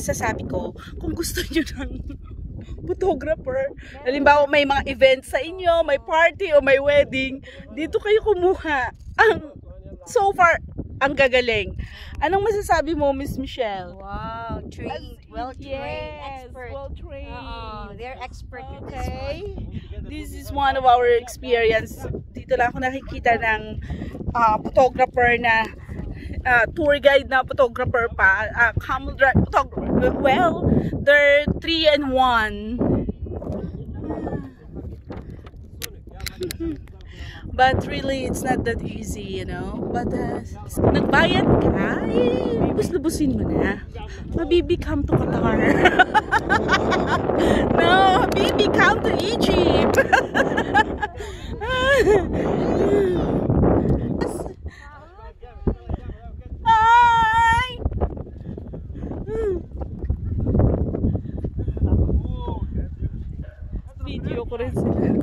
Sasabi ko, kung gusto niyo ng photographer, halimbawa may mga events sa inyo, may party o may wedding, dito kayo kumuha. So far, ang gagaling. Anong masasabi mo, Miss Michelle? Wow, trained, well-trained, expert. Well-trained. They're expert in this Okay. one. This is one of our experience. Dito lang ako nakikita ng photographer na tour guide na photographer pa, camel drive photographer. Well, they're 3 in 1. But really, it's not that easy, you know. But nagbayad ka, lubos-lubusin mo na. Habibi, come to Qatar. No, Habibi, come to Egypt. Hi! Video ko rin sila.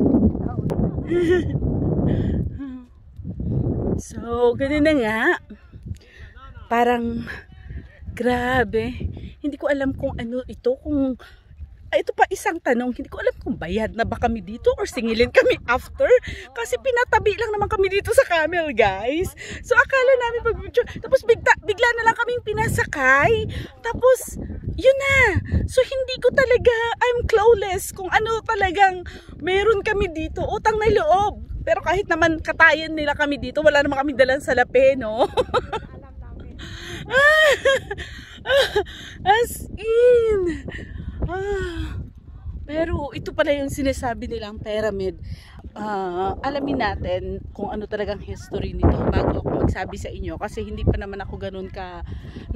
So, ganun na nga. Parang, grabe. Hindi ko alam kung ano ito, kung ito pa isang tanong, hindi ko alam kung bayad na ba kami dito or singilin kami after. Kasi pinatabi lang naman kami dito sa camel, guys. So, akala namin pag-picture. Tapos, bigla na lang kaming pinasakay. Tapos, yun na. So, hindi ko talaga, I'm clueless kung ano talagang meron kami dito. Utang na loob. Pero kahit naman katayan nila kami dito, wala naman kami dalang salapi, no? As in. Pero ito pala yung sinasabi nilang pyramid. Alamin natin kung ano talagang history nito bago ako magsabi sa inyo. Kasi hindi pa naman ako ganun ka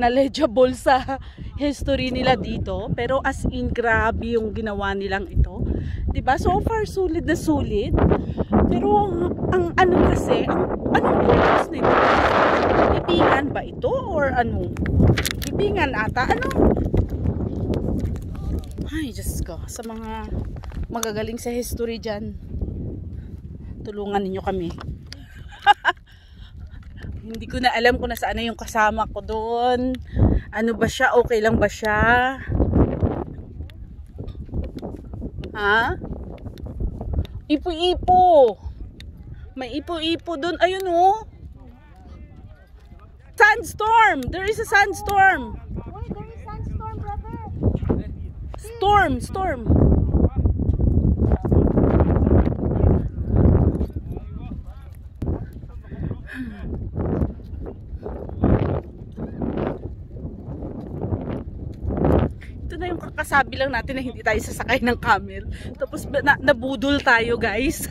knowledgeable sa history nila dito. Pero as in, grabe yung ginawa nilang ito. Diba? So far, sulit na sulit. Pero ang ano kasi, anong purpose nito? Libingan ba ito? Or ano? Libingan ata? Ano? Ay, Diyos ko. Sa mga magagaling sa history dyan, tulungan ninyo kami. Hindi ko na alam kung nasaan na yung kasama ko doon. Ano ba siya? Okay lang ba siya? Ha? Ipo-ipo. May ipo-ipo doon. Ayun oh. Sandstorm. There is a sandstorm. Wait, there is sandstorm, brother. Storm. Ito na yung kakasabi lang natin na hindi tayo sasakay ng camel. Tapos nabudol tayo, guys.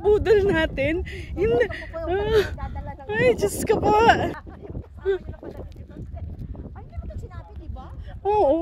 Budol natin. Ay, Diyos ka pa. Ay, hindi mo ito sinabi, di ba? Oo.